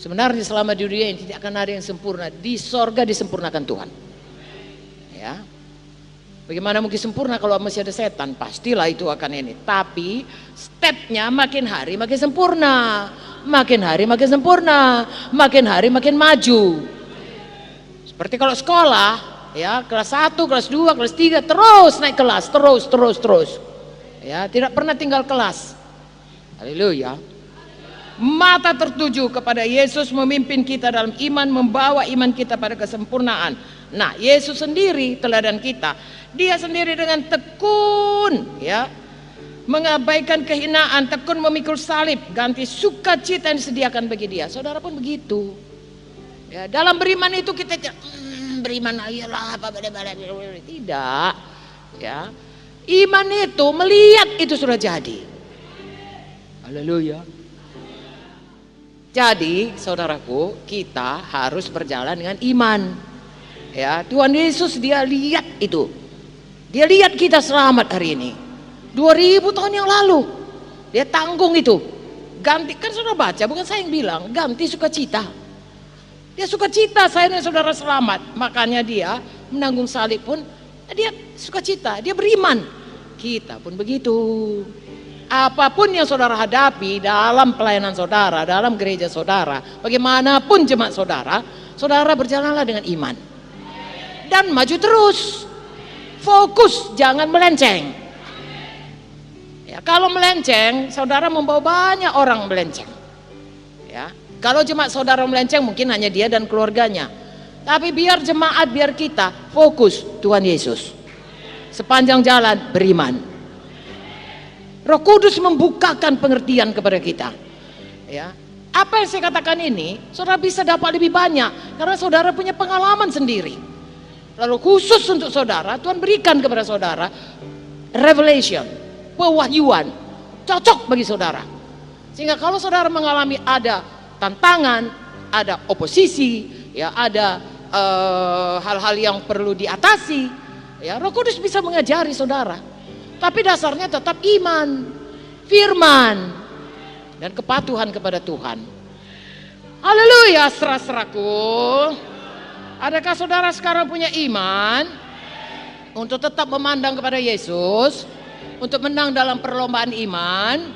Sebenarnya selama di dunia ini tidak akan ada yang sempurna. Di sorga disempurnakan Tuhan. Ya. Bagaimana mungkin sempurna kalau masih ada setan? Pastilah itu akan ini. Tapi stepnya makin hari makin sempurna, makin hari makin sempurna, makin hari makin maju. Seperti kalau sekolah, ya kelas 1, kelas 2, kelas 3 terus naik kelas, terus. Ya, tidak pernah tinggal kelas. Haleluya. Mata tertuju kepada Yesus memimpin kita dalam iman, membawa iman kita pada kesempurnaan. Nah, Yesus sendiri teladan kita. Dia sendiri dengan tekun, ya, mengabaikan kehinaan, tekun memikul salib, ganti sukacita yang disediakan bagi dia. Saudara pun begitu. Ya, dalam beriman itu kita beriman ayolah apa tidak. Ya, iman itu melihat itu sudah jadi. Haleluya. Jadi saudaraku, kita harus berjalan dengan iman. Ya, Tuhan Yesus dia lihat itu. Dia lihat kita selamat hari ini. 2000 tahun yang lalu dia tanggung itu. Ganti, kan saudara baca, bukan saya yang bilang, ganti sukacita. Dia sukacita saya dan saudara selamat. Makanya dia menanggung salib pun dia sukacita, dia beriman. Kita pun begitu. Apapun yang saudara hadapi dalam pelayanan saudara, dalam gereja saudara, bagaimanapun jemaat saudara, saudara berjalanlah dengan iman. Dan maju terus. Fokus, jangan melenceng. Ya, kalau melenceng, saudara membawa banyak orang melenceng. Ya, kalau jemaat saudara melenceng mungkin hanya dia dan keluarganya. Tapi biar jemaat, biar kita fokus Tuhan Yesus. Sepanjang jalan beriman. Roh Kudus membukakan pengertian kepada kita. Ya, apa yang saya katakan ini, saudara bisa dapat lebih banyak karena saudara punya pengalaman sendiri. Lalu khusus untuk saudara, Tuhan berikan kepada saudara revelation, pewahyuan, cocok bagi saudara. Sehingga kalau saudara mengalami ada tantangan, ada oposisi, ya ada hal-hal yang perlu diatasi, ya Roh Kudus bisa mengajari saudara. Tapi dasarnya tetap iman, firman, dan kepatuhan kepada Tuhan. Haleluya, saudaraku. Adakah saudara sekarang punya iman untuk tetap memandang kepada Yesus, untuk menang dalam perlombaan iman,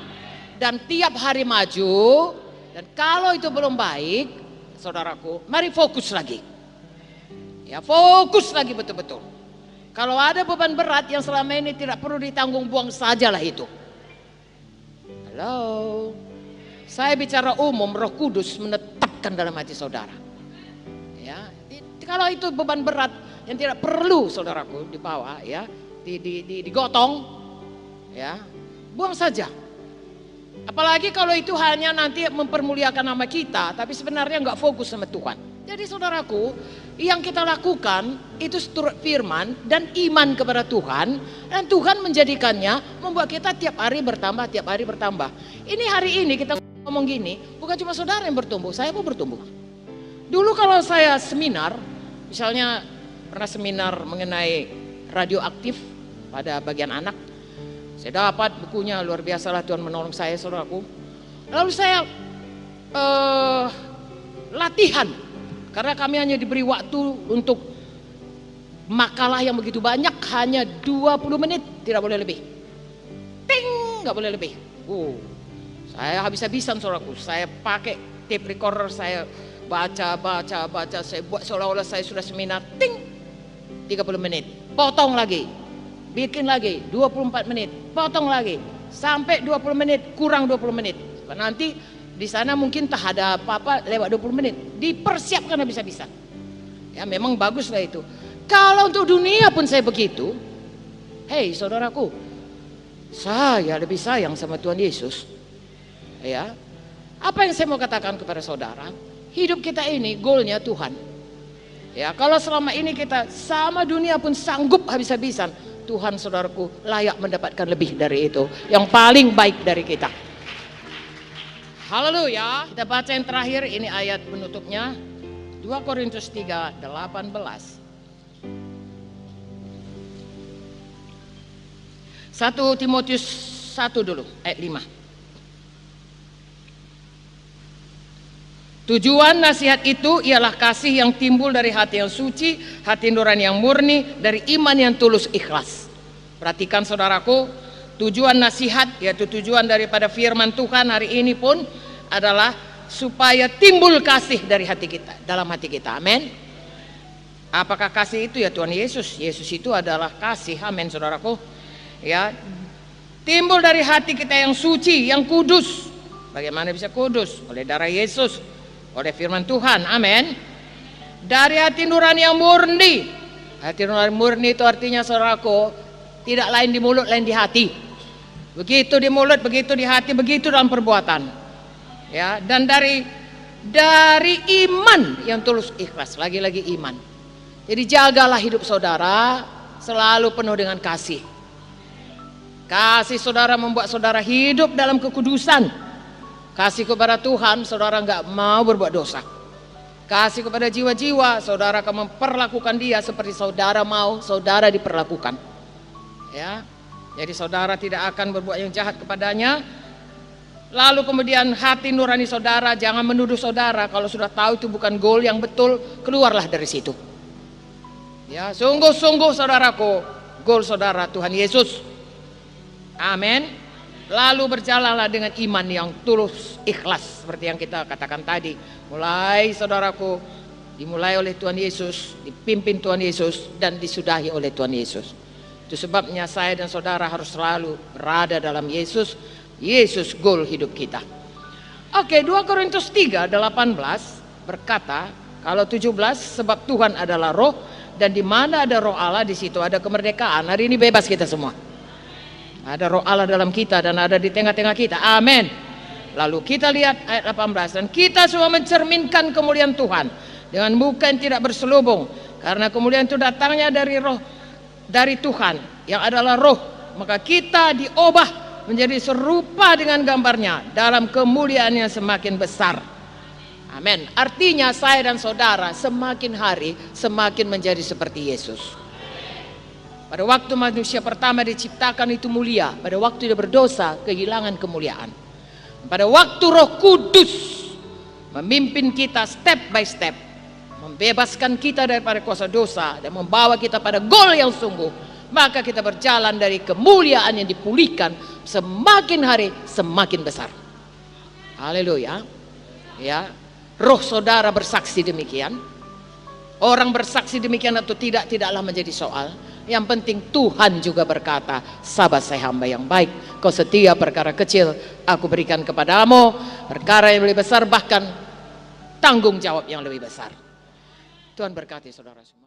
dan tiap hari maju? Dan kalau itu belum baik, saudaraku, mari fokus lagi. Ya, fokus lagi betul-betul. Kalau ada beban berat yang selama ini tidak perlu ditanggung, buang sajalah itu. Halo, saya bicara umum, Roh Kudus menetapkan dalam hati saudara. Ya, kalau itu beban berat yang tidak perlu saudaraku dibawa, ya, digotong, ya, buang saja. Apalagi kalau itu hanya nanti mempermuliakan nama kita, tapi sebenarnya nggak fokus sama Tuhan. Jadi saudaraku, yang kita lakukan itu seturut firman dan iman kepada Tuhan, dan Tuhan menjadikannya membuat kita tiap hari bertambah, tiap hari bertambah. Ini hari ini kita ngomong gini, bukan cuma saudara yang bertumbuh, saya pun bertumbuh. Dulu kalau saya seminar, misalnya pernah seminar mengenai radioaktif pada bagian anak, saya dapat bukunya, luar biasa lah Tuhan menolong saya saudaraku. Lalu saya latihan. Karena kami hanya diberi waktu untuk makalah yang begitu banyak, hanya 20 menit, tidak boleh lebih. Ting, nggak boleh lebih. Saya habis-habisan saudaraku. Saya pakai tape recorder, saya baca, saya buat seolah-olah saya sudah seminar. Ting, 30 menit, potong lagi, bikin lagi, 24 menit, potong lagi, sampai 20 menit, kurang 20 menit. Nanti di sana mungkin tak ada apa-apa lewat 20 menit. Dipersiapkan habis-habisan. Ya memang baguslah itu. Kalau untuk dunia pun saya begitu. Hei saudaraku, saya lebih sayang sama Tuhan Yesus. Ya, apa yang saya mau katakan kepada saudara? Hidup kita ini goalnya Tuhan. Ya, kalau selama ini kita sama dunia pun sanggup habis-habisan, Tuhan saudaraku layak mendapatkan lebih dari itu. Yang paling baik dari kita. Haleluya. Kita baca yang terakhir, ini ayat penutupnya. 2 Korintus 3:18. 1 Timotius 1 dulu, ayat 5. Tujuan nasihat itu ialah kasih yang timbul dari hati yang suci, hati nurani yang murni, dari iman yang tulus ikhlas. Perhatikan saudaraku, tujuan nasihat yaitu tujuan daripada firman Tuhan hari ini pun adalah supaya timbul kasih dari hati kita, dalam hati kita. Amin. Apakah kasih itu? Ya Tuhan Yesus. Yesus itu adalah kasih. Amin saudaraku. Ya, timbul dari hati kita yang suci, yang kudus. Bagaimana bisa kudus? Oleh darah Yesus, oleh firman Tuhan. Amin. Dari hati nurani yang murni. Hati nurani murni itu artinya saudaraku, tidak lain di mulut, lain di hati. Begitu di mulut, begitu di hati, begitu dalam perbuatan. Ya, dan dari iman yang tulus ikhlas. Lagi-lagi iman. Jadi jagalah hidup saudara selalu penuh dengan kasih. Kasih saudara membuat saudara hidup dalam kekudusan. Kasih kepada Tuhan, saudara nggak mau berbuat dosa. Kasih kepada jiwa-jiwa, saudara akan memperlakukan dia seperti saudara mau saudara diperlakukan. Ya, jadi saudara tidak akan berbuat yang jahat kepadanya. Lalu kemudian hati nurani saudara, jangan menuduh saudara kalau sudah tahu itu bukan goal yang betul, keluarlah dari situ. Ya, sungguh-sungguh saudaraku, goal saudara Tuhan Yesus. Amin. Lalu berjalanlah dengan iman yang tulus, ikhlas seperti yang kita katakan tadi. Mulai saudaraku, dimulai oleh Tuhan Yesus, dipimpin Tuhan Yesus dan disudahi oleh Tuhan Yesus. Itu sebabnya saya dan saudara harus selalu berada dalam Yesus. Yesus goal hidup kita. Oke, 2 Korintus 3:18 berkata, kalau 17, sebab Tuhan adalah roh dan di mana ada roh Allah di situ ada kemerdekaan. Hari ini bebas kita semua. Ada roh Allah dalam kita dan ada di tengah-tengah kita. Amin. Lalu kita lihat ayat 18. Dan kita semua mencerminkan kemuliaan Tuhan dengan muka yang tidak berselubung. Karena kemuliaan itu datangnya dari roh, dari Tuhan yang adalah roh. Maka kita diubah menjadi serupa dengan gambarnya dalam kemuliaan yang semakin besar. Amin. Artinya saya dan saudara semakin hari semakin menjadi seperti Yesus. Pada waktu manusia pertama diciptakan itu mulia. Pada waktu dia berdosa kehilangan kemuliaan. Pada waktu Roh Kudus memimpin kita step by step, membebaskan kita daripada kuasa dosa dan membawa kita pada goal yang sungguh, maka kita berjalan dari kemuliaan yang dipulihkan semakin hari semakin besar. Haleluya. Ya, roh saudara bersaksi demikian. Orang bersaksi demikian atau tidak, tidaklah menjadi soal. Yang penting Tuhan juga berkata, sabar saya hamba yang baik, kau setia perkara kecil, aku berikan kepadamu perkara yang lebih besar, bahkan tanggung jawab yang lebih besar. Tuhan berkati saudara semua.